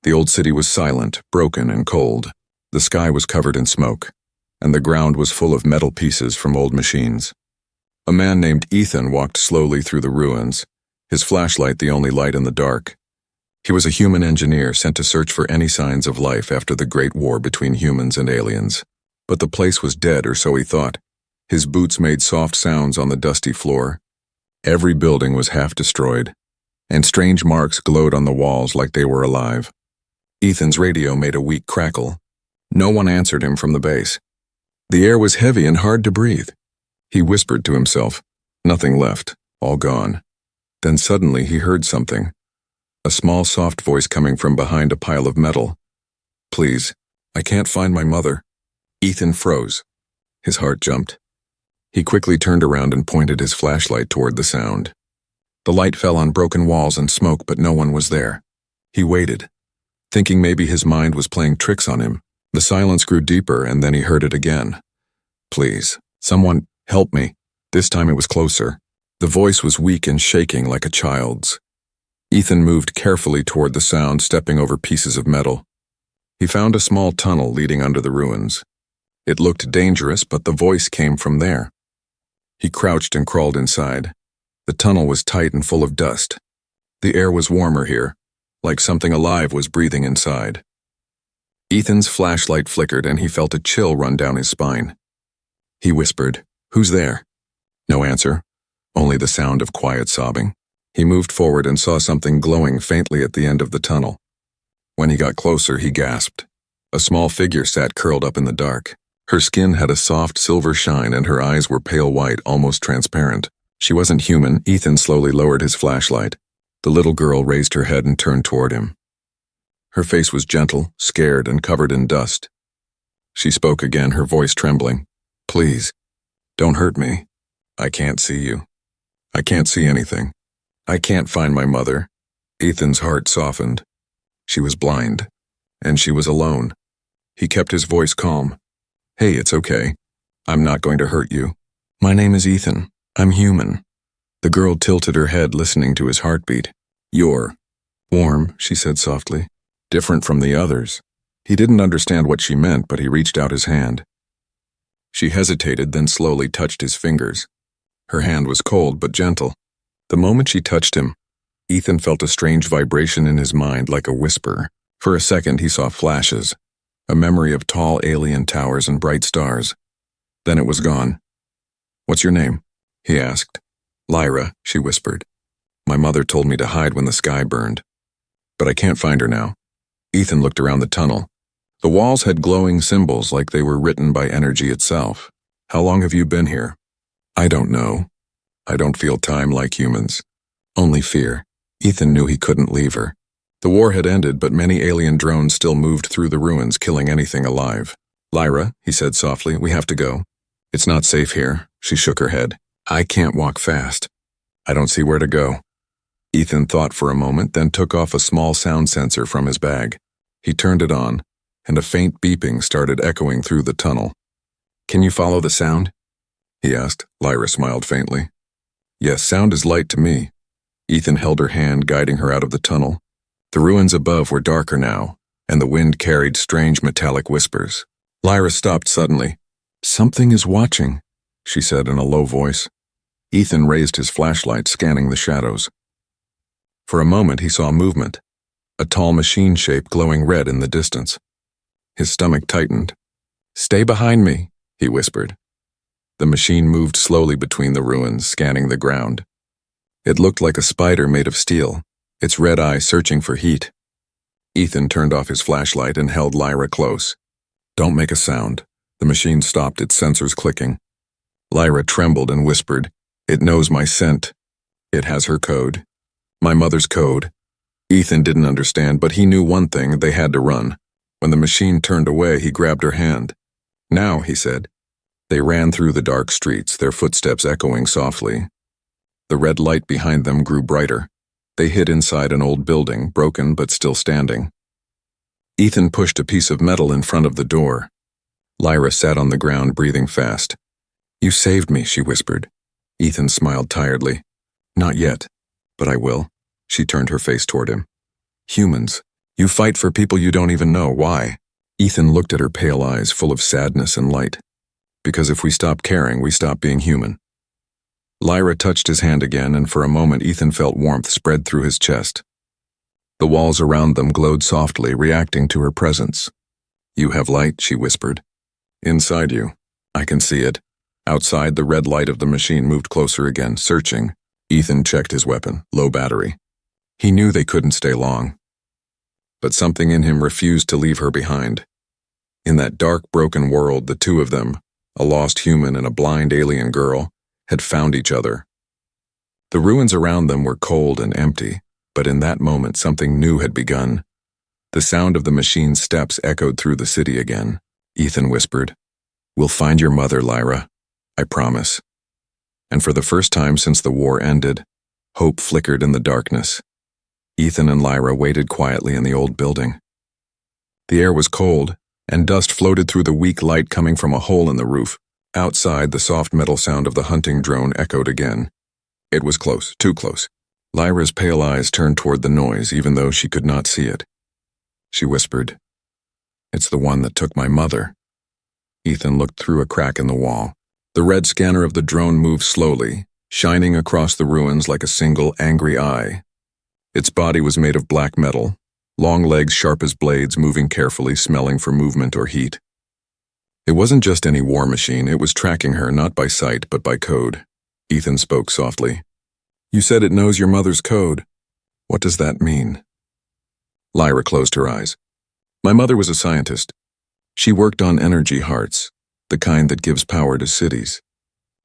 The old city was silent, broken, and cold. The sky was covered in smoke, and the ground was full of metal pieces from old machines. A man named Ethan walked slowly through the ruins, his flashlight the only light in the dark. He was a human engineer sent to search for any signs of life after the Great War between humans and aliens. But the place was dead, or so he thought. His boots made soft sounds on the dusty floor. Every building was half destroyed, and strange marks glowed on the walls like they were alive. Ethan's radio made a weak crackle. No one answered him from the base. The air was heavy and hard to breathe. He whispered to himself. Nothing left, all gone. Then suddenly he heard something. A small, soft voice coming from behind a pile of metal. "Please, I can't find my mother." Ethan froze. His heart jumped. He quickly turned around and pointed his flashlight toward the sound. The light fell on broken walls and smoke, but no one was there. He waited, thinking maybe his mind was playing tricks on him. The silence grew deeper, and then he heard it again. "Please, someone, help me." This time it was closer. The voice was weak and shaking like a child's. Ethan moved carefully toward the sound, stepping over pieces of metal. He found a small tunnel leading under the ruins. It looked dangerous, but the voice came from there. He crouched and crawled inside. The tunnel was tight and full of dust. The air was warmer here, like something alive was breathing inside. Ethan's flashlight flickered and he felt a chill run down his spine. He whispered, "Who's there?" No answer, only the sound of quiet sobbing. He moved forward and saw something glowing faintly at the end of the tunnel. When he got closer, he gasped. A small figure sat curled up in the dark. Her skin had a soft silver shine and her eyes were pale white, almost transparent. She wasn't human. Ethan slowly lowered his flashlight. The little girl raised her head and turned toward him. Her face was gentle, scared, and covered in dust. She spoke again, her voice trembling. "Please, don't hurt me. I can't see you. I can't see anything. I can't find my mother." Ethan's heart softened. She was blind, and she was alone. He kept his voice calm. "Hey, it's okay. I'm not going to hurt you. My name is Ethan. I'm human." The girl tilted her head, listening to his heartbeat. "You're warm," she said softly. "Different from the others." He didn't understand what she meant, but he reached out his hand. She hesitated, then slowly touched his fingers. Her hand was cold but gentle. The moment she touched him, Ethan felt a strange vibration in his mind, like a whisper. For a second he saw flashes, a memory of tall alien towers and bright stars. Then it was gone. "What's your name?" he asked. "Lyra," she whispered. "My mother told me to hide when the sky burned. But I can't find her now." Ethan looked around the tunnel. The walls had glowing symbols like they were written by energy itself. "How long have you been here?" "I don't know. I don't feel time like humans. Only fear." Ethan knew he couldn't leave her. The war had ended, but many alien drones still moved through the ruins, killing anything alive. "Lyra," he said softly, "we have to go. It's not safe here." She shook her head. "I can't walk fast. I don't see where to go." Ethan thought for a moment, then took off a small sound sensor from his bag. He turned it on, and a faint beeping started echoing through the tunnel. "Can you follow the sound?" he asked. Lyra smiled faintly. "Yes, sound is light to me." Ethan held her hand, guiding her out of the tunnel. The ruins above were darker now, and the wind carried strange metallic whispers. Lyra stopped suddenly. "Something is watching," she said in a low voice. Ethan raised his flashlight, scanning the shadows. For a moment he saw movement, a tall machine shape glowing red in the distance. His stomach tightened. "Stay behind me," he whispered. The machine moved slowly between the ruins, scanning the ground. It looked like a spider made of steel, its red eye searching for heat. Ethan turned off his flashlight and held Lyra close. "Don't make a sound." The machine stopped, its sensors clicking. Lyra trembled and whispered, "It knows my scent. It has her code. My mother's code." Ethan didn't understand, but he knew one thing: they had to run. When the machine turned away, he grabbed her hand. "Now," he said. They ran through the dark streets, their footsteps echoing softly. The red light behind them grew brighter. They hid inside an old building, broken but still standing. Ethan pushed a piece of metal in front of the door. Lyra sat on the ground, breathing fast. "You saved me," she whispered. Ethan smiled tiredly. "Not yet, but I will." She turned her face toward him. "Humans, You fight for people you don't even know. Why? Ethan looked at her pale eyes full of sadness and light. Because if we stop caring, we stop being human. Lyra touched his hand again, and for a moment Ethan felt warmth spread through his chest. The walls around them glowed softly, reacting to her presence. You have light, she whispered. Inside you. I can see it. Outside, the red light of the machine moved closer again, searching. Ethan checked his weapon, low battery. He knew they couldn't stay long. But something in him refused to leave her behind. In that dark, broken world, the two of them, a lost human and a blind alien girl, had found each other. The ruins around them were cold and empty, but in that moment something new had begun. The sound of the machine's steps echoed through the city again. Ethan whispered, We'll find your mother, Lyra. I promise. And for the first time since the war ended, hope flickered in the darkness. Ethan and Lyra waited quietly in the old building. The air was cold, and dust floated through the weak light coming from a hole in the roof. Outside, the soft metal sound of the hunting drone echoed again. It was close, too close. Lyra's pale eyes turned toward the noise, even though she could not see it. She whispered, It's the one that took my mother. Ethan looked through a crack in the wall. The red scanner of the drone moved slowly, shining across the ruins like a single angry eye. Its body was made of black metal, long legs sharp as blades moving carefully, smelling for movement or heat. It wasn't just any war machine, it was tracking her not by sight but by code. Ethan spoke softly. You said it knows your mother's code. What does that mean? Lyra closed her eyes. My mother was a scientist. She worked on energy hearts, the kind that gives power to cities.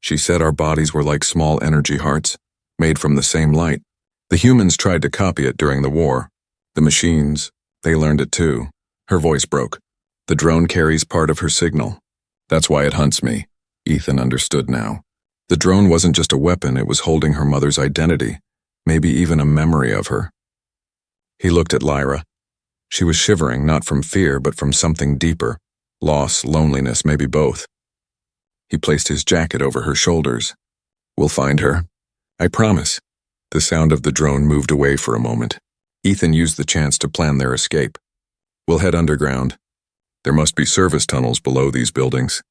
She said our bodies were like small energy hearts, made from the same light. The humans tried to copy it during the war. The machines, they learned it too. Her voice broke. The drone carries part of her signal. That's why it hunts me. Ethan understood now. The drone wasn't just a weapon, it was holding her mother's identity, maybe even a memory of her. He looked at Lyra. She was shivering, not from fear, but from something deeper. Loss, loneliness, maybe both. He placed his jacket over her shoulders. We'll find her. I promise. The sound of the drone moved away for a moment. Ethan used the chance to plan their escape. We'll head underground. There must be service tunnels below these buildings.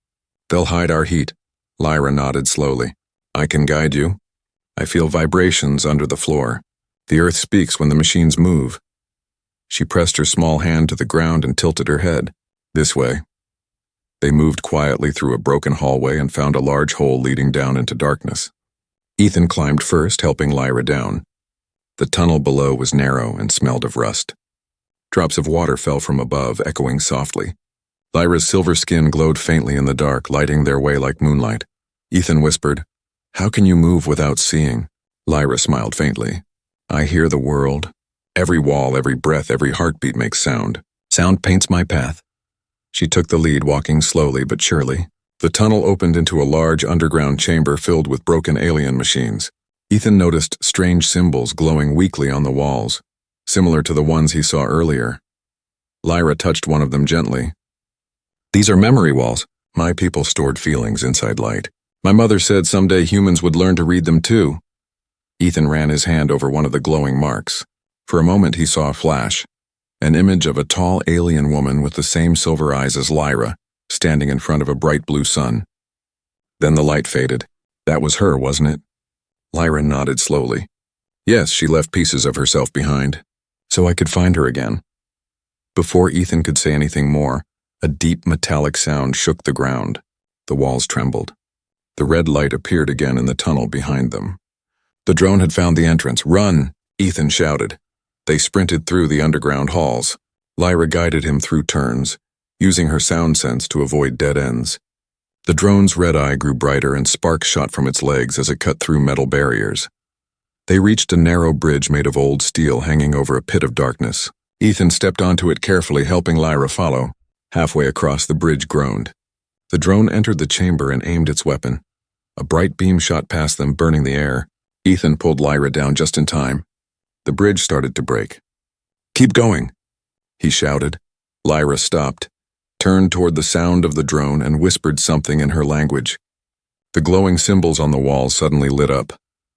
They'll hide our heat. Lyra nodded slowly. I can guide you. I feel vibrations under the floor. The earth speaks when the machines move. She pressed her small hand to the ground and tilted her head. This way. They moved quietly through a broken hallway and found a large hole leading down into darkness. Ethan climbed first, helping Lyra down. The tunnel below was narrow and smelled of rust. Drops of water fell from above, echoing softly. Lyra's silver skin glowed faintly in the dark, lighting their way like moonlight. Ethan whispered, How can you move without seeing? Lyra smiled faintly. I hear the world. Every wall, every breath, every heartbeat makes sound. Sound paints my path. She took the lead, walking slowly but surely. The tunnel opened into a large underground chamber filled with broken alien machines. Ethan noticed strange symbols glowing weakly on the walls, similar to the ones he saw earlier. Lyra touched one of them gently. These are memory walls. My people stored feelings inside light. My mother said someday humans would learn to read them too. Ethan ran his hand over one of the glowing marks. For a moment he saw a flash, an image of a tall alien woman with the same silver eyes as Lyra, standing in front of a bright blue sun. Then the light faded. That was her, wasn't it? Lyra nodded slowly. Yes, she left pieces of herself behind, so I could find her again. Before Ethan could say anything more, a deep metallic sound shook the ground. The walls trembled. The red light appeared again in the tunnel behind them. The drone had found the entrance. Run! Ethan shouted. They sprinted through the underground halls. Lyra guided him through turns, using her sound sense to avoid dead ends. The drone's red eye grew brighter and sparks shot from its legs as it cut through metal barriers. They reached a narrow bridge made of old steel hanging over a pit of darkness. Ethan stepped onto it carefully, helping Lyra follow. Halfway across, the bridge groaned. The drone entered the chamber and aimed its weapon. A bright beam shot past them, burning the air. Ethan pulled Lyra down just in time. The bridge started to break. Keep going, he shouted. Lyra stopped, turned toward the sound of the drone and whispered something in her language. The glowing symbols on the wall suddenly lit up,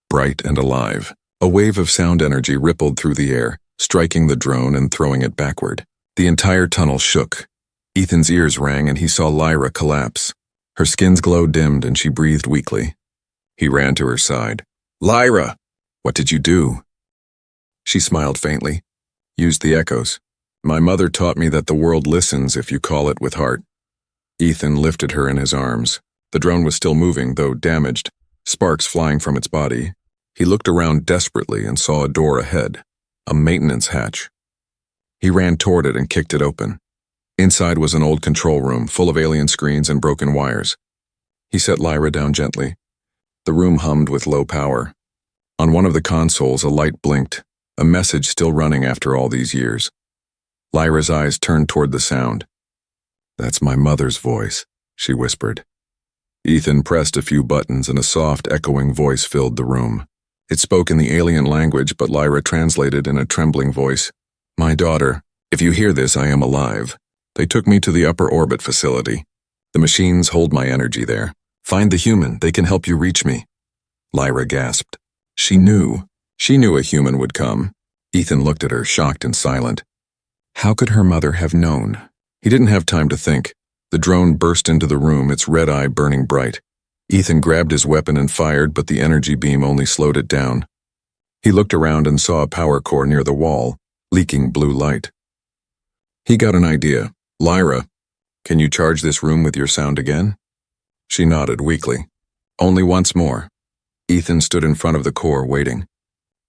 bright and alive. A wave of sound energy rippled through the air, striking the drone and throwing it backward. The entire tunnel shook. Ethan's ears rang and he saw Lyra collapse. Her skin's glow dimmed and she breathed weakly. He ran to her side. "Lyra! What did you do?" She smiled faintly. "Used the echoes. My mother taught me that the world listens if you call it with heart." Ethan lifted her in his arms. The drone was still moving, though damaged, sparks flying from its body. He looked around desperately and saw a door ahead, a maintenance hatch. He ran toward it and kicked it open. Inside was an old control room full of alien screens and broken wires. He set Lyra down gently. The room hummed with low power. On one of the consoles, a light blinked, a message still running after all these years. Lyra's eyes turned toward the sound. "That's my mother's voice," she whispered. Ethan pressed a few buttons and a soft, echoing voice filled the room. It spoke in the alien language, but Lyra translated in a trembling voice. "My daughter, if you hear this, I am alive. They took me to the upper orbit facility. The machines hold my energy there. Find the human, they can help you reach me." Lyra gasped. She knew a human would come. Ethan looked at her, shocked and silent. How could her mother have known? He didn't have time to think. The drone burst into the room, its red eye burning bright. Ethan grabbed his weapon and fired, but the energy beam only slowed it down. He looked around and saw a power core near the wall, leaking blue light. He got an idea. "Lyra, can you charge this room with your sound again?" She nodded weakly. "Only once more." Ethan stood in front of the core, waiting.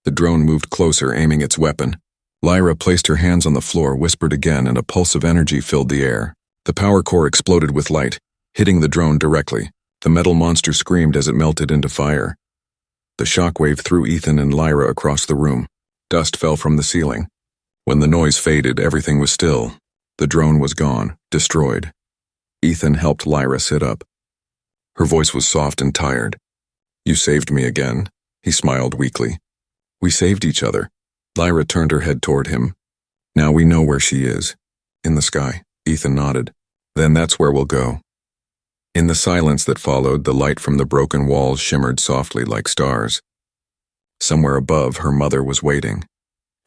The drone moved closer, aiming its weapon. Lyra placed her hands on the floor, whispered again, and a pulse of energy filled the air. The power core exploded with light, hitting the drone directly. The metal monster screamed as it melted into fire. The shockwave threw Ethan and Lyra across the room. Dust fell from the ceiling. When the noise faded, everything was still. The drone was gone, destroyed. Ethan helped Lyra sit up. Her voice was soft and tired. "You saved me again," he smiled weakly. "We saved each other." Lyra turned her head toward him. "Now we know where she is." "In the sky." Ethan nodded. "Then that's where we'll go." In the silence that followed, the light from the broken walls shimmered softly like stars. Somewhere above, her mother was waiting,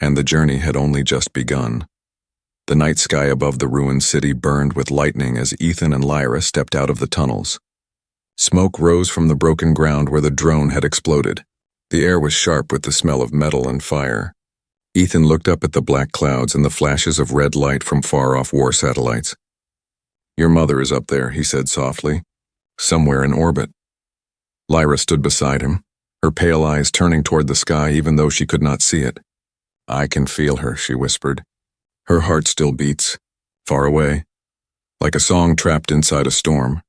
and the journey had only just begun. The night sky above the ruined city burned with lightning as Ethan and Lyra stepped out of the tunnels. Smoke rose from the broken ground where the drone had exploded. The air was sharp with the smell of metal and fire. Ethan looked up at the black clouds and the flashes of red light from far-off war satellites. "Your mother is up there," he said softly. "Somewhere in orbit." Lyra stood beside him, her pale eyes turning toward the sky even though she could not see it. "I can feel her," she whispered. "Her heart still beats, far away, like a song trapped inside a storm."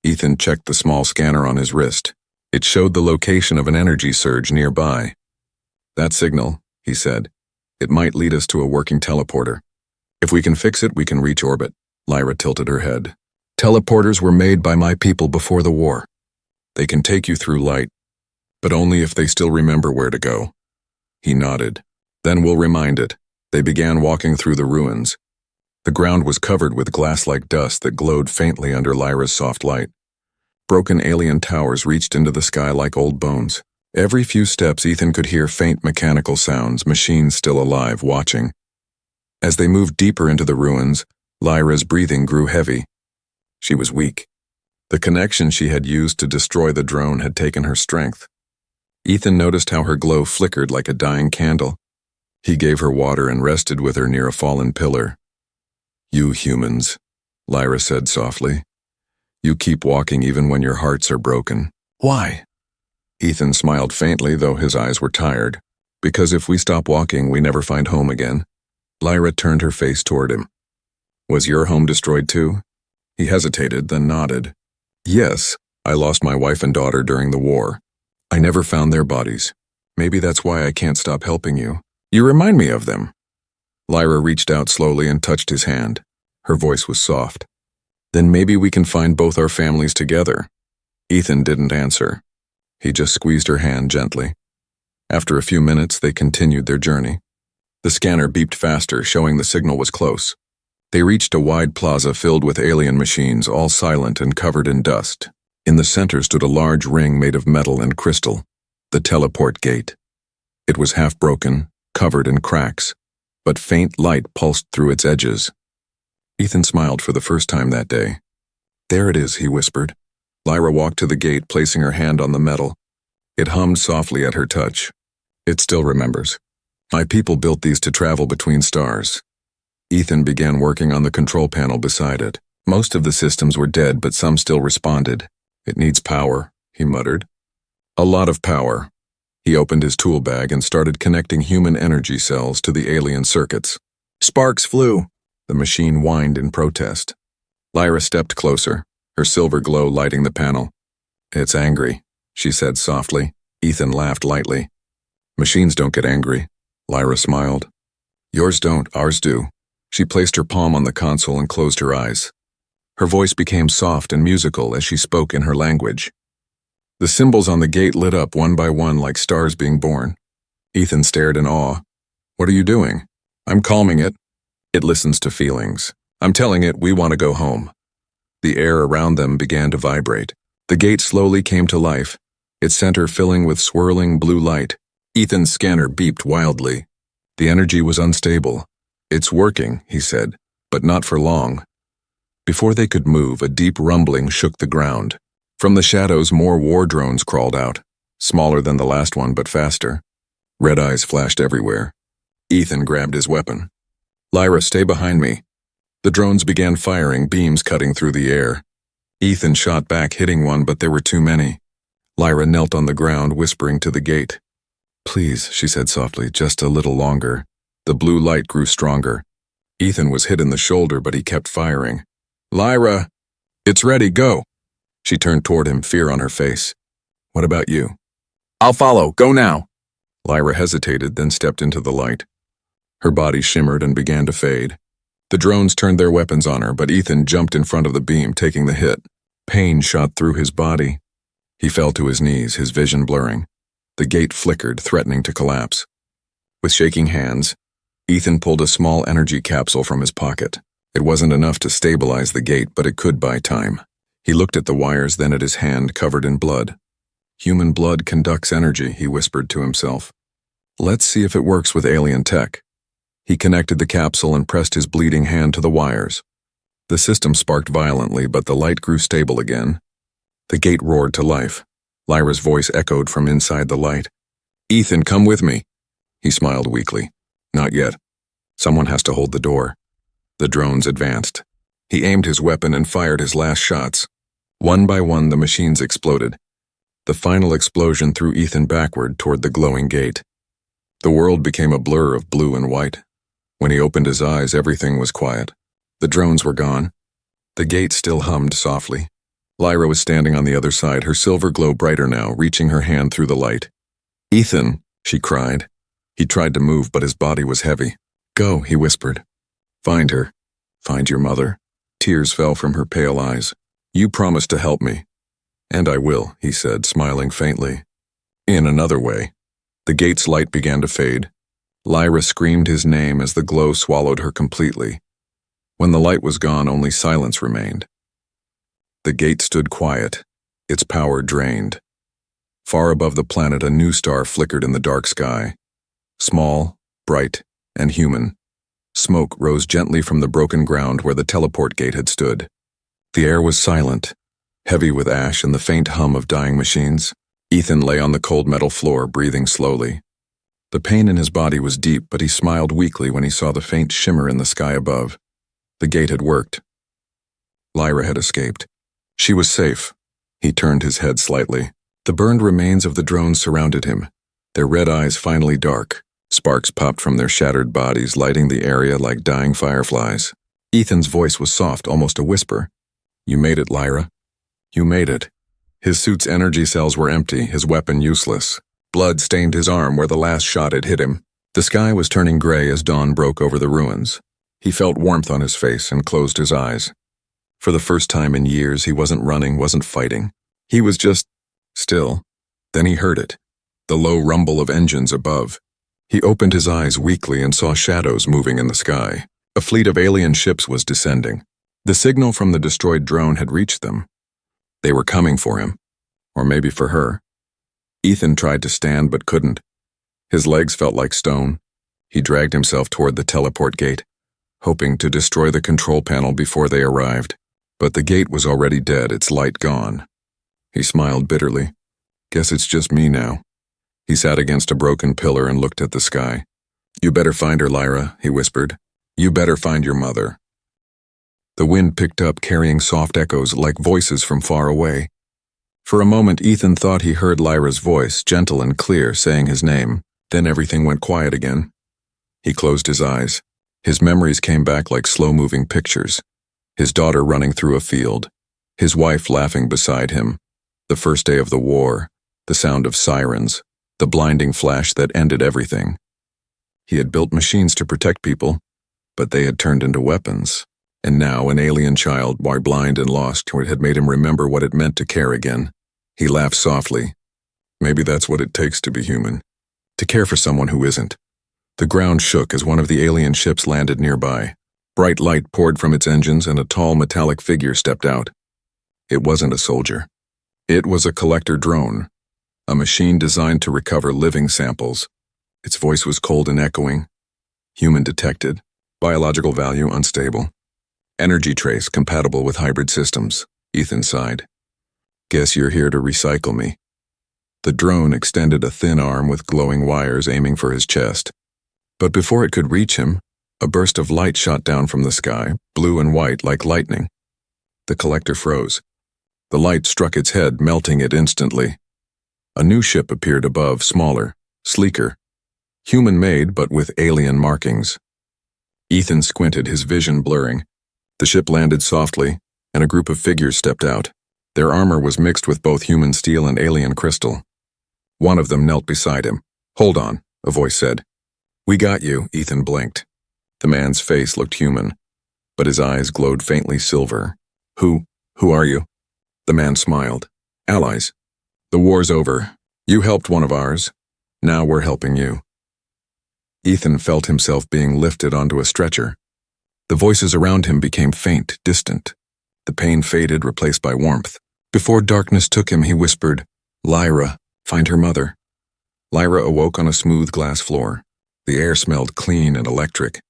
Ethan checked the small scanner on his wrist. It showed the location of an energy surge nearby. "That signal," he said. "It might lead us to a working teleporter. If we can fix it, we can reach orbit." Lyra tilted her head. "Teleporters were made by my people before the war. They can take you through light, but only if they still remember where to go." He nodded. "Then we'll remind it." They began walking through the ruins. The ground was covered with glass-like dust that glowed faintly under Lyra's soft light. Broken alien towers reached into the sky like old bones. Every few steps, Ethan could hear faint mechanical sounds, machines still alive, watching. As they moved deeper into the ruins, Lyra's breathing grew heavy. She was weak. The connection she had used to destroy the drone had taken her strength. Ethan noticed how her glow flickered like a dying candle. He gave her water and rested with her near a fallen pillar. "You humans," Lyra said softly. "You keep walking even when your hearts are broken." "Why?" Ethan smiled faintly, though his eyes were tired. "Because if we stop walking, we never find home again." Lyra turned her face toward him. "Was your home destroyed too?" He hesitated, then nodded. "Yes, I lost my wife and daughter during the war. I never found their bodies. Maybe that's why I can't stop helping you. You remind me of them." Lyra reached out slowly and touched his hand. Her voice was soft. "Then maybe we can find both our families together." Ethan didn't answer. He just squeezed her hand gently. After a few minutes, they continued their journey. The scanner beeped faster, showing the signal was close. They reached a wide plaza filled with alien machines, all silent and covered in dust. In the center stood a large ring made of metal and crystal, the teleport gate. It was half broken, covered in cracks, but faint light pulsed through its edges. Ethan smiled for the first time that day. "There it is," he whispered. Lyra walked to the gate, placing her hand on the metal. It hummed softly at her touch. "It still remembers. My people built these to travel between stars." Ethan began working on the control panel beside it. Most of the systems were dead, but some still responded. "It needs power," he muttered. "A lot of power." He opened his tool bag and started connecting human energy cells to the alien circuits. Sparks flew. The machine whined in protest. Lyra stepped closer, her silver glow lighting the panel. "It's angry," she said softly. Ethan laughed lightly. "Machines don't get angry," Lyra smiled. "Yours don't, ours do." She placed her palm on the console and closed her eyes. Her voice became soft and musical as she spoke in her language. The symbols on the gate lit up one by one like stars being born. Ethan stared in awe. "What are you doing?" "I'm calming it. It listens to feelings. I'm telling it we want to go home." The air around them began to vibrate. The gate slowly came to life, its center filling with swirling blue light. Ethan's scanner beeped wildly. The energy was unstable. "It's working," he said, "but not for long." Before they could move, a deep rumbling shook the ground. From the shadows, more war drones crawled out, smaller than the last one but faster. Red eyes flashed everywhere. Ethan grabbed his weapon. "Lyra, stay behind me." The drones began firing, beams cutting through the air. Ethan shot back, hitting one, but there were too many. Lyra knelt on the ground, whispering to the gate. "Please," she said softly, "just a little longer." The blue light grew stronger. Ethan was hit in the shoulder, but he kept firing. "Lyra! It's ready, go!" She turned toward him, fear on her face. "What about you?" "I'll follow, go now." Lyra hesitated, then stepped into the light. Her body shimmered and began to fade. The drones turned their weapons on her, but Ethan jumped in front of the beam, taking the hit. Pain shot through his body. He fell to his knees, his vision blurring. The gate flickered, threatening to collapse. With shaking hands, Ethan pulled a small energy capsule from his pocket. It wasn't enough to stabilize the gate, but it could buy time. He looked at the wires, then at his hand covered in blood. "Human blood conducts energy," he whispered to himself. "Let's see if it works with alien tech." He connected the capsule and pressed his bleeding hand to the wires. The system sparked violently, but the light grew stable again. The gate roared to life. Lyra's voice echoed from inside the light. "Ethan, come with me." He smiled weakly. "Not yet. Someone has to hold the door." The drones advanced. He aimed his weapon and fired his last shots. One by one, the machines exploded. The final explosion threw Ethan backward toward the glowing gate. The world became a blur of blue and white. When he opened his eyes, everything was quiet. The drones were gone. The gate still hummed softly. Lyra was standing on the other side, her silver glow brighter now, reaching her hand through the light. "Ethan," she cried. He tried to move, but his body was heavy. "Go," he whispered. "Find her. Find your mother." Tears fell from her pale eyes. "You promised to help me." "And I will," he said, smiling faintly. In another way. The gate's light began to fade. Lyra screamed his name as the glow swallowed her completely. When the light was gone, only silence remained. The gate stood quiet, its power drained. Far above the planet, a new star flickered in the dark sky. Small, bright, and human. Smoke rose gently from the broken ground where the teleport gate had stood. The air was silent, heavy with ash and the faint hum of dying machines. Ethan lay on the cold metal floor, breathing slowly. The pain in his body was deep, but he smiled weakly when he saw the faint shimmer in the sky above. The gate had worked. Lyra had escaped. She was safe. He turned his head slightly. The burned remains of the drones surrounded him, their red eyes finally dark. Sparks popped from their shattered bodies, lighting the area like dying fireflies. Ethan's voice was soft, almost a whisper. "You made it, Lyra. You made it." His suit's energy cells were empty, his weapon useless. Blood stained his arm where the last shot had hit him. The sky was turning gray as dawn broke over the ruins. He felt warmth on his face and closed his eyes. For the first time in years, he wasn't running, wasn't fighting. He was just still. Then he heard it, the low rumble of engines above. He opened his eyes weakly and saw shadows moving in the sky. A fleet of alien ships was descending. The signal from the destroyed drone had reached them. They were coming for him, or maybe for her. Ethan tried to stand but couldn't. His legs felt like stone. He dragged himself toward the teleport gate, hoping to destroy the control panel before they arrived. But the gate was already dead, its light gone. He smiled bitterly. Guess it's just me now. He sat against a broken pillar and looked at the sky. You better find her, Lyra, he whispered. You better find your mother. The wind picked up, carrying soft echoes like voices from far away. For a moment, Ethan thought he heard Lyra's voice, gentle and clear, saying his name. Then everything went quiet again. He closed his eyes. His memories came back like slow-moving pictures. His daughter running through a field. His wife laughing beside him. The first day of the war. The sound of sirens. The blinding flash that ended everything. He had built machines to protect people, but they had turned into weapons. And now an alien child, while blind and lost, had made him remember what it meant to care again. He laughed softly. Maybe that's what it takes to be human. To care for someone who isn't. The ground shook as one of the alien ships landed nearby. Bright light poured from its engines and a tall metallic figure stepped out. It wasn't a soldier. It was a collector drone. A machine designed to recover living samples. Its voice was cold and echoing. Human detected. Biological value unstable. Energy trace compatible with hybrid systems. Ethan sighed. Guess you're here to recycle me. The drone extended a thin arm with glowing wires aiming for his chest. But before it could reach him, a burst of light shot down from the sky, blue and white like lightning. The collector froze. The light struck its head, melting it instantly. A new ship appeared above, smaller, sleeker. Human-made, but with alien markings. Ethan squinted, his vision blurring. The ship landed softly, and a group of figures stepped out. Their armor was mixed with both human steel and alien crystal. One of them knelt beside him. Hold on, a voice said. We got you, Ethan blinked. The man's face looked human, but his eyes glowed faintly silver. Who are you? The man smiled. Allies. The war's over. You helped one of ours. Now we're helping you. Ethan felt himself being lifted onto a stretcher. The voices around him became faint, distant. The pain faded, replaced by warmth. Before darkness took him, he whispered, Lyra, find her mother. Lyra awoke on a smooth glass floor. The air smelled clean and electric.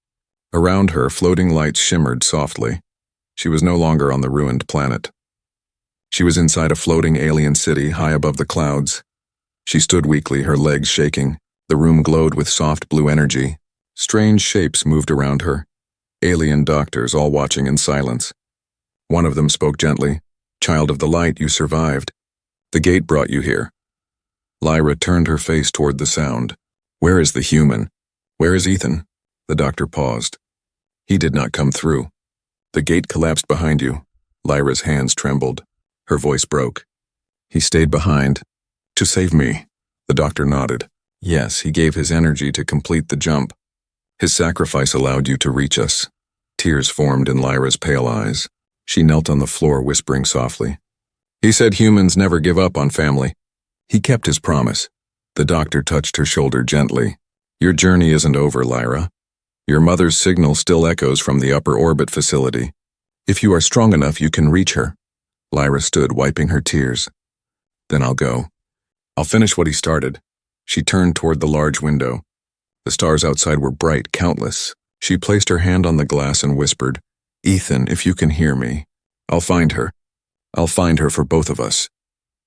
Around her, floating lights shimmered softly. She was no longer on the ruined planet. She was inside a floating alien city high above the clouds. She stood weakly, her legs shaking. The room glowed with soft blue energy. Strange shapes moved around her. Alien doctors, all watching in silence. One of them spoke gently. Child of the light, you survived. The gate brought you here. Lyra turned her face toward the sound. Where is the human? Where is Ethan? The doctor paused. He did not come through. The gate collapsed behind you. Lyra's hands trembled. Her voice broke. He stayed behind. To save me. The doctor nodded. Yes, he gave his energy to complete the jump. His sacrifice allowed you to reach us. Tears formed in Lyra's pale eyes. She knelt on the floor, whispering softly. He said humans never give up on family. He kept his promise. The doctor touched her shoulder gently. Your journey isn't over, Lyra. Your mother's signal still echoes from the upper orbit facility. If you are strong enough, you can reach her. Lyra stood, wiping her tears. Then I'll go. I'll finish what he started. She turned toward the large window. The stars outside were bright, countless. She placed her hand on the glass and whispered, Ethan, if you can hear me, I'll find her. I'll find her for both of us.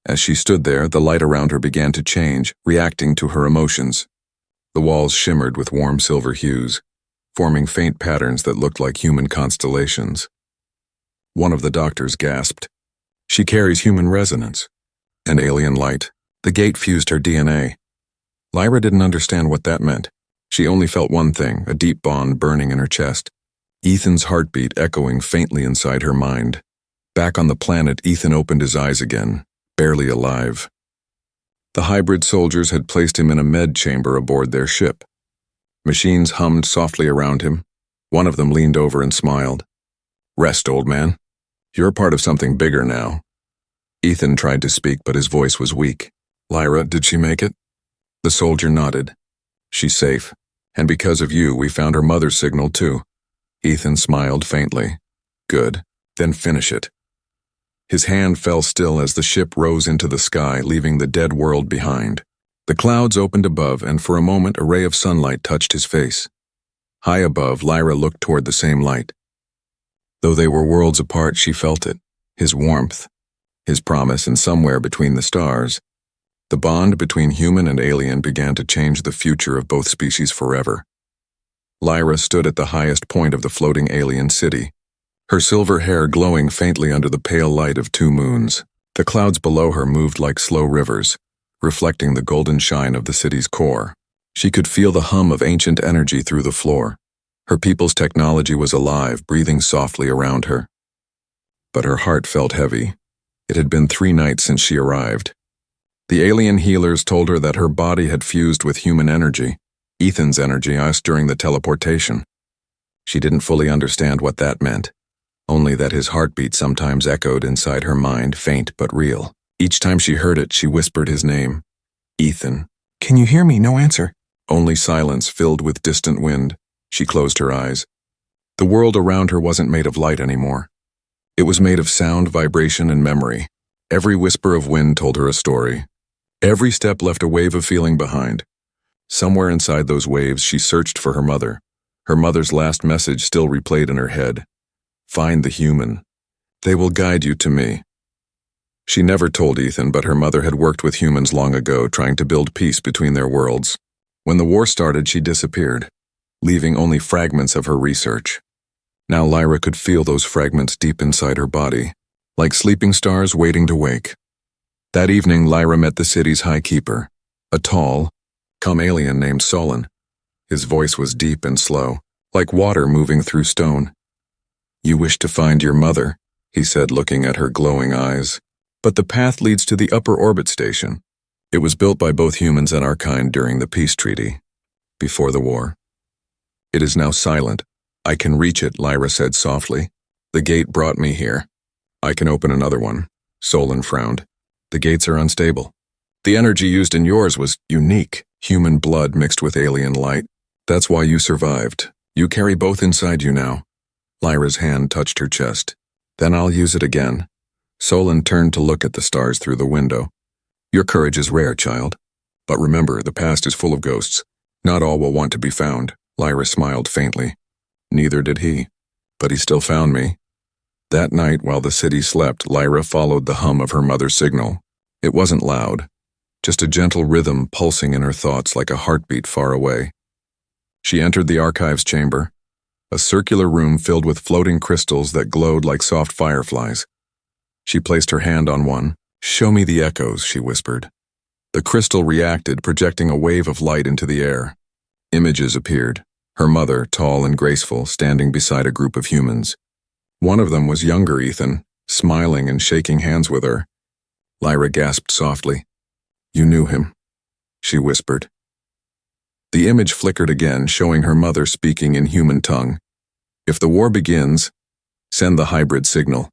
As she stood there, the light around her began to change, reacting to her emotions. The walls shimmered with warm silver hues, forming faint patterns that looked like human constellations. One of the doctors gasped. She carries human resonance. An alien light. The gate fused her DNA. Lyra didn't understand what that meant. She only felt one thing, a deep bond burning in her chest. Ethan's heartbeat echoing faintly inside her mind. Back on the planet, Ethan opened his eyes again, barely alive. The hybrid soldiers had placed him in a med chamber aboard their ship. Machines hummed softly around him. One of them leaned over and smiled. Rest, old man. You're part of something bigger now. Ethan tried to speak, but his voice was weak. Lyra, did she make it? The soldier nodded. She's safe. And because of you, we found her mother's signal too. Ethan smiled faintly. Good. Then finish it. His hand fell still as the ship rose into the sky, leaving the dead world behind. The clouds opened above, and for a moment a ray of sunlight touched his face. High above, Lyra looked toward the same light. Though they were worlds apart, she felt it, his warmth, his promise, and somewhere between the stars, the bond between human and alien began to change the future of both species forever. Lyra stood at the highest point of the floating alien city, her silver hair glowing faintly under the pale light of two moons. The clouds below her moved like slow rivers, reflecting the golden shine of the city's core. She could feel the hum of ancient energy through the floor. Her people's technology was alive, breathing softly around her. But her heart felt heavy. It had been 3 nights since she arrived. The alien healers told her that her body had fused with human energy, Ethan's energy, us during the teleportation. She didn't fully understand what that meant, only that his heartbeat sometimes echoed inside her mind, faint but real. Each time she heard it, she whispered his name. Ethan. "Can you hear me?" No answer. Only silence filled with distant wind. She closed her eyes. The world around her wasn't made of light anymore. It was made of sound, vibration, and memory. Every whisper of wind told her a story. Every step left a wave of feeling behind. Somewhere inside those waves, she searched for her mother. Her mother's last message still replayed in her head. "Find the human. They will guide you to me." She never told Ethan, but her mother had worked with humans long ago, trying to build peace between their worlds. When the war started, she disappeared, leaving only fragments of her research. Now Lyra could feel those fragments deep inside her body, like sleeping stars waiting to wake. That evening, Lyra met the city's high keeper, a tall, calm alien named Solon. His voice was deep and slow, like water moving through stone. "You wish to find your mother," he said, looking at her glowing eyes. "But the path leads to the upper orbit station. It was built by both humans and our kind during the peace treaty, before the war. It is now silent. I can reach it," Lyra said softly. "The gate brought me here. I can open another one." Solon frowned. "The gates are unstable. The energy used in yours was unique, human blood mixed with alien light. That's why you survived. You carry both inside you now." Lyra's hand touched her chest. "Then I'll use it again." Solon turned to look at the stars through the window. "Your courage is rare, child. But remember, the past is full of ghosts. Not all will want to be found." Lyra smiled faintly. Neither did he. But he still found me. That night, while the city slept, Lyra followed the hum of her mother's signal. It wasn't loud, just a gentle rhythm pulsing in her thoughts like a heartbeat far away. She entered the archives chamber, a circular room filled with floating crystals that glowed like soft fireflies. She placed her hand on one. "Show me the echoes," she whispered. The crystal reacted, projecting a wave of light into the air. Images appeared, her mother, tall and graceful, standing beside a group of humans. One of them was younger Ethan, smiling and shaking hands with her. Lyra gasped softly. "You knew him," she whispered. The image flickered again, showing her mother speaking in human tongue. "If the war begins, send the hybrid signal.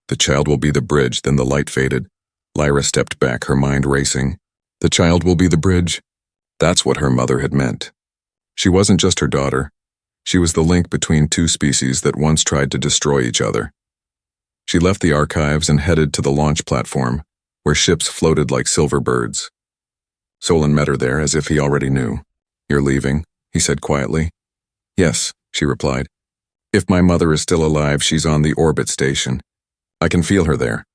The child will be the bridge." Then the light faded. Lyra stepped back, her mind racing. The child will be the bridge. That's what her mother had meant. She wasn't just her daughter. She was the link between two species that once tried to destroy each other. She left the archives and headed to the launch platform, where ships floated like silver birds. Solon met her there as if he already knew. "You're leaving," he said quietly. "Yes," she replied. "If my mother is still alive, she's on the orbit station. I can feel her there."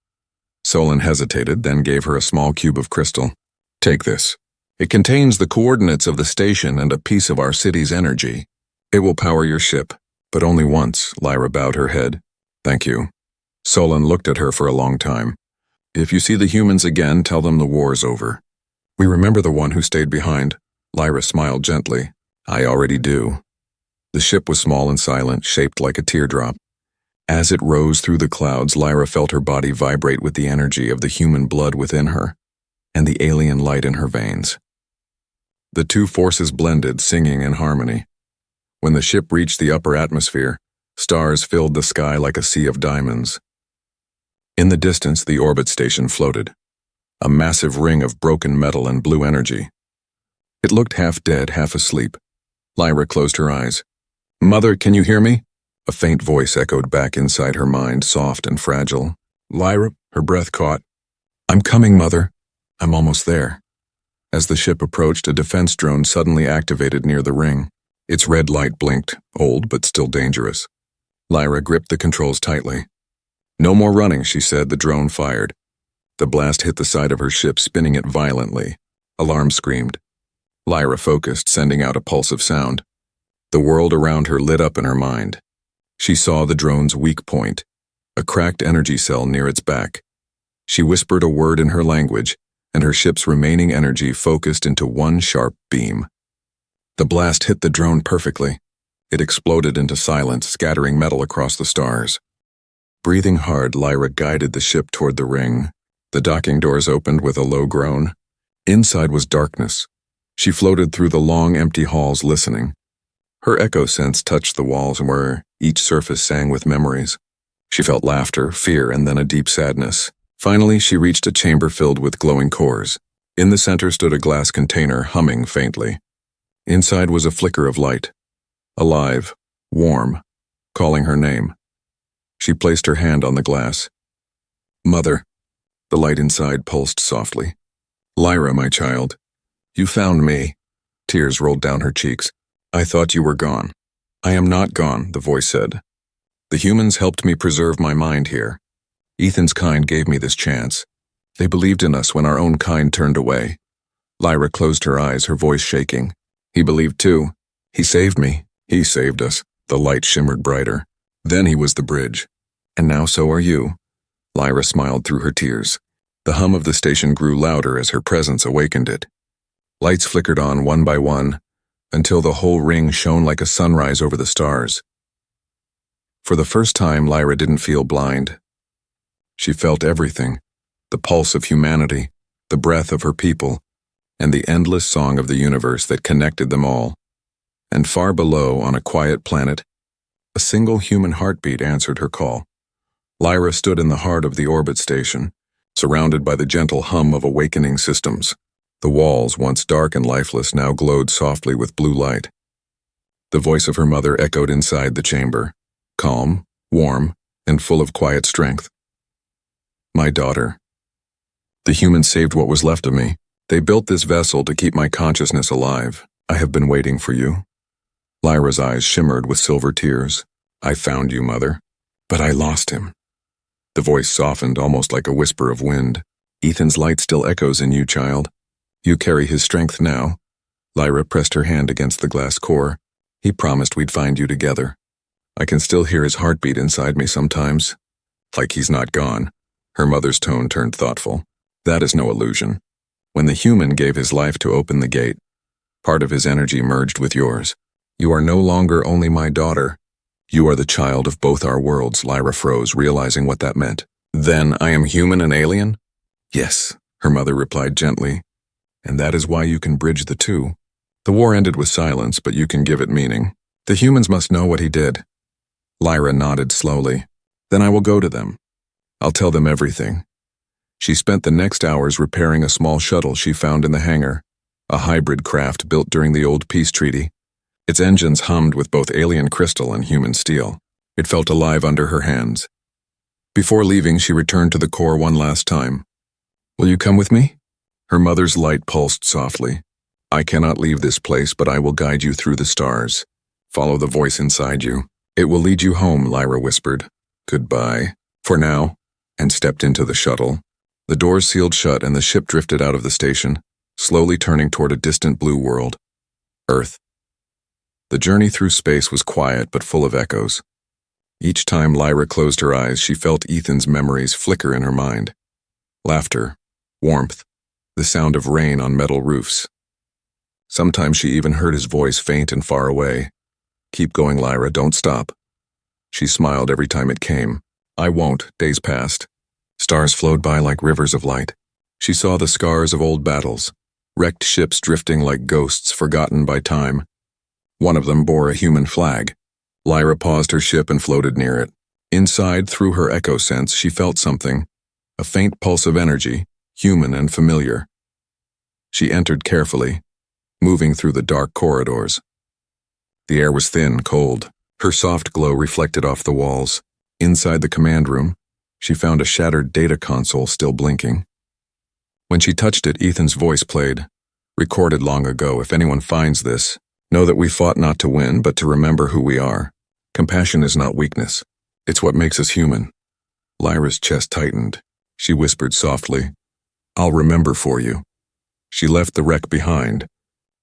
Solon hesitated, then gave her a small cube of crystal. "Take this. It contains the coordinates of the station and a piece of our city's energy. It will power your ship, but only once." Lyra bowed her head. "Thank you." Solon looked at her for a long time. "If you see the humans again, tell them the war's over." "We remember the one who stayed behind." Lyra smiled gently. "I already do." The ship was small and silent, shaped like a teardrop. As it rose through the clouds, Lyra felt her body vibrate with the energy of the human blood within her, and the alien light in her veins. The two forces blended, singing in harmony. When the ship reached the upper atmosphere, stars filled the sky like a sea of diamonds. In the distance, the orbit station floated, a massive ring of broken metal and blue energy. It looked half dead, half asleep. Lyra closed her eyes. "Mother, can you hear me?" A faint voice echoed back inside her mind, soft and fragile. Lyra, her breath caught. "I'm coming, Mother. I'm almost there." As the ship approached, a defense drone suddenly activated near the ring. Its red light blinked, old but still dangerous. Lyra gripped the controls tightly. "No more running," she said. The drone fired. The blast hit the side of her ship, spinning it violently. Alarm screamed. Lyra focused, sending out a pulse of sound. The world around her lit up in her mind. She saw the drone's weak point, a cracked energy cell near its back. She whispered a word in her language, and her ship's remaining energy focused into one sharp beam. The blast hit the drone perfectly. It exploded into silence, scattering metal across the stars. Breathing hard, Lyra guided the ship toward the ring. The docking doors opened with a low groan. Inside was darkness. She floated through the long, empty halls, listening. Her echo sense touched the walls where each surface sang with memories. She felt laughter, fear, and then a deep sadness. Finally, she reached a chamber filled with glowing cores. In the center stood a glass container, humming faintly. Inside was a flicker of light. Alive, warm, calling her name. She placed her hand on the glass. "Mother." The light inside pulsed softly. "Lyra, my child. You found me." Tears rolled down her cheeks. "I thought you were gone." "I am not gone," the voice said. "The humans helped me preserve my mind here. Ethan's kind gave me this chance. They believed in us when our own kind turned away." Lyra closed her eyes, her voice shaking. "He believed too. He saved me. He saved us." The light shimmered brighter. "Then he was the bridge. And now so are you." Lyra smiled through her tears. The hum of the station grew louder as her presence awakened it. Lights flickered on one by one, until the whole ring shone like a sunrise over the stars. For the first time, Lyra didn't feel blind. She felt everything, the pulse of humanity, the breath of her people, and the endless song of the universe that connected them all. And far below, on a quiet planet, a single human heartbeat answered her call. Lyra stood in the heart of the orbit station, surrounded by the gentle hum of awakening systems. The walls, once dark and lifeless, now glowed softly with blue light. The voice of her mother echoed inside the chamber, calm, warm, and full of quiet strength. "My daughter. The humans saved what was left of me. They built this vessel to keep my consciousness alive. I have been waiting for you." Lyra's eyes shimmered with silver tears. "I found you, Mother. But I lost him." The voice softened, almost like a whisper of wind. "Ethan's light still echoes in you, child. You carry his strength now." Lyra pressed her hand against the glass core. "He promised we'd find you together. I can still hear his heartbeat inside me sometimes. Like he's not gone." Her mother's tone turned thoughtful. "That is no illusion. When the human gave his life to open the gate, part of his energy merged with yours. You are no longer only my daughter. You are the child of both our worlds." Lyra froze, realizing what that meant. "Then I am human and alien?" "Yes," her mother replied gently. "And that is why you can bridge the two. The war ended with silence, but you can give it meaning. The humans must know what he did." Lyra nodded slowly. "Then I will go to them. I'll tell them everything." She spent the next hours repairing a small shuttle she found in the hangar, a hybrid craft built during the old peace treaty. Its engines hummed with both alien crystal and human steel. It felt alive under her hands. Before leaving, she returned to the core one last time. "Will you come with me?" Her mother's light pulsed softly. "I cannot leave this place, but I will guide you through the stars. Follow the voice inside you. It will lead you home," Lyra whispered. "Goodbye, for now," and stepped into the shuttle. The doors sealed shut and the ship drifted out of the station, slowly turning toward a distant blue world. Earth. The journey through space was quiet but full of echoes. Each time Lyra closed her eyes, she felt Ethan's memories flicker in her mind. Laughter, warmth, the sound of rain on metal roofs. Sometimes she even heard his voice faint and far away. "Keep going, Lyra, don't stop." She smiled every time it came. "I won't." Days passed. Stars flowed by like rivers of light. She saw the scars of old battles, wrecked ships drifting like ghosts forgotten by time. One of them bore a human flag. Lyra paused her ship and floated near it. Inside, through her echo sense, she felt something, a faint pulse of energy, human and familiar. She entered carefully, moving through the dark corridors. The air was thin, cold. Her soft glow reflected off the walls. Inside the command room, she found a shattered data console still blinking. When she touched it, Ethan's voice played. Recorded long ago. If anyone finds this, know that we fought not to win, but to remember who we are. Compassion is not weakness. It's what makes us human. Lyra's chest tightened. She whispered softly, "I'll remember for you." She left the wreck behind,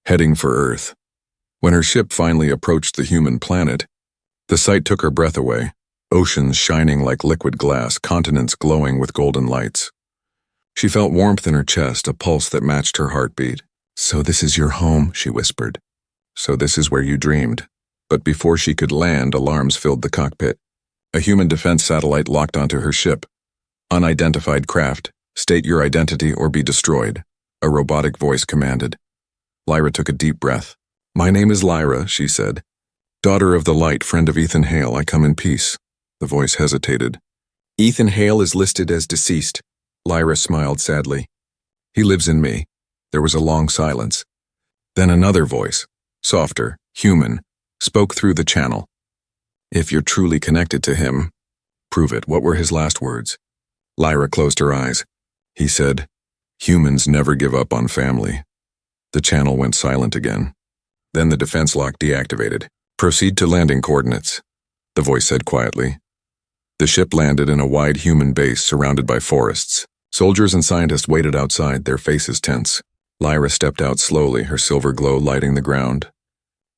heading for Earth. When her ship finally approached the human planet, the sight took her breath away. Oceans shining like liquid glass, continents glowing with golden lights. She felt warmth in her chest, a pulse that matched her heartbeat. "So this is your home," she whispered. "So this is where you dreamed." But before she could land, alarms filled the cockpit. A human defense satellite locked onto her ship. "Unidentified craft. State your identity or be destroyed," a robotic voice commanded. Lyra took a deep breath. "My name is Lyra," she said. "Daughter of the light, friend of Ethan Hale, I come in peace." The voice hesitated. "Ethan Hale is listed as deceased." Lyra smiled sadly. "He lives in me." There was a long silence. Then another voice, softer, human, spoke through the channel. "If you're truly connected to him, prove it." What were his last words? Lyra closed her eyes. He said, "Humans never give up on family." The channel went silent again. Then the defense lock deactivated. "Proceed to landing coordinates," the voice said quietly. The ship landed in a wide human base surrounded by forests. Soldiers and scientists waited outside, their faces tense. Lyra stepped out slowly, her silver glow lighting the ground.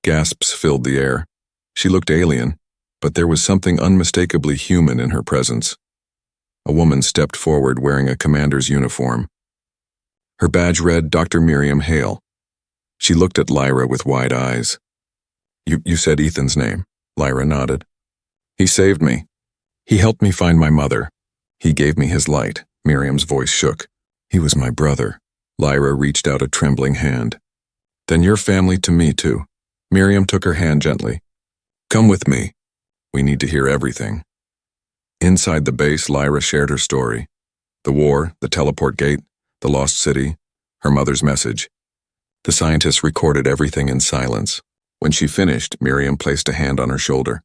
Gasps filled the air. She looked alien, but there was something unmistakably human in her presence. A woman stepped forward wearing a commander's uniform. Her badge read Dr. Miriam Hale. She looked at Lyra with wide eyes. You said Ethan's name." Lyra nodded. "He saved me. He helped me find my mother. He gave me his light." Miriam's voice shook. "He was my brother." Lyra reached out a trembling hand. "Then you're family to me too." Miriam took her hand gently. "Come with me. We need to hear everything." Inside the base, Lyra shared her story. The war, the teleport gate, the lost city, her mother's message. The scientists recorded everything in silence. When she finished, Miriam placed a hand on her shoulder.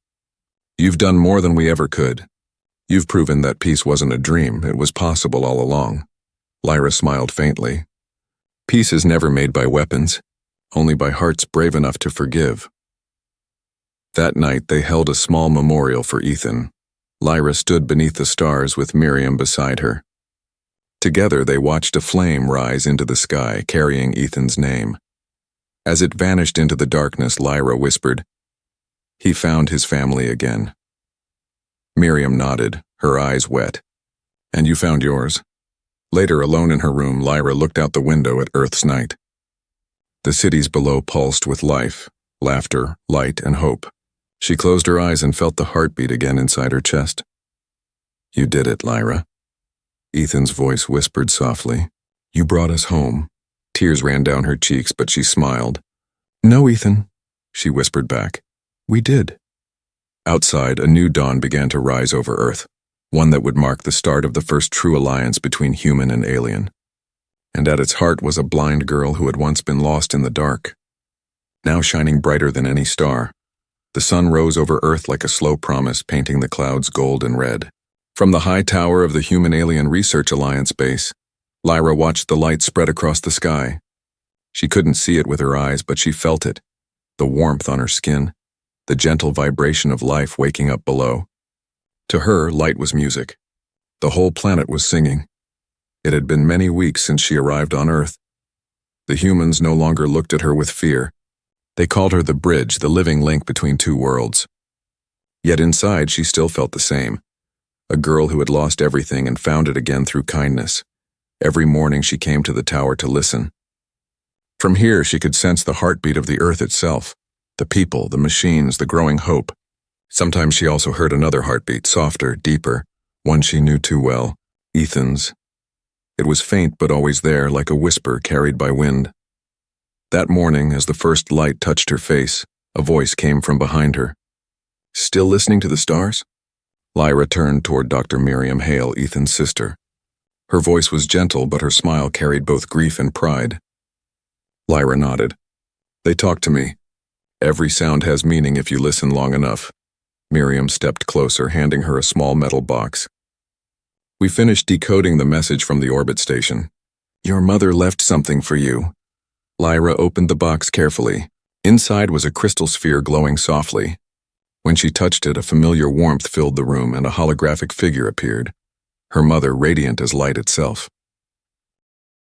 "You've done more than we ever could. You've proven that peace wasn't a dream, it was possible all along." Lyra smiled faintly. "Peace is never made by weapons, only by hearts brave enough to forgive." That night, they held a small memorial for Ethan. Lyra stood beneath the stars with Miriam beside her. Together, they watched a flame rise into the sky, carrying Ethan's name. As it vanished into the darkness, Lyra whispered, "He found his family again." Miriam nodded, her eyes wet. "And you found yours?" Later, alone in her room, Lyra looked out the window at Earth's night. The cities below pulsed with life, laughter, light, and hope. She closed her eyes and felt the heartbeat again inside her chest. "You did it, Lyra." Ethan's voice whispered softly, "You brought us home." Tears ran down her cheeks, but she smiled. "No, Ethan," she whispered back. "We did." Outside, a new dawn began to rise over Earth, one that would mark the start of the first true alliance between human and alien. And at its heart was a blind girl who had once been lost in the dark, now shining brighter than any star. The sun rose over Earth like a slow promise, painting the clouds gold and red. From the high tower of the Human-Alien Research Alliance base, Lyra watched the light spread across the sky. She couldn't see it with her eyes, but she felt it, the warmth on her skin, the gentle vibration of life waking up below. To her, light was music. The whole planet was singing. It had been many weeks since she arrived on Earth. The humans no longer looked at her with fear. They called her the bridge, the living link between two worlds. Yet inside, she still felt the same. A girl who had lost everything and found it again through kindness. Every morning she came to the tower to listen. From here, she could sense the heartbeat of the Earth itself, the people, the machines, the growing hope. Sometimes she also heard another heartbeat, softer, deeper, one she knew too well, Ethan's. It was faint but always there, like a whisper carried by wind. That morning, as the first light touched her face, a voice came from behind her. "Still listening to the stars?" Lyra turned toward Dr. Miriam Hale, Ethan's sister. Her voice was gentle, but her smile carried both grief and pride. Lyra nodded. "They talk to me. Every sound has meaning if you listen long enough." Miriam stepped closer, handing her a small metal box. "We finished decoding the message from the orbit station. Your mother left something for you." Lyra opened the box carefully. Inside was a crystal sphere glowing softly. When she touched it, a familiar warmth filled the room and a holographic figure appeared, her mother radiant as light itself.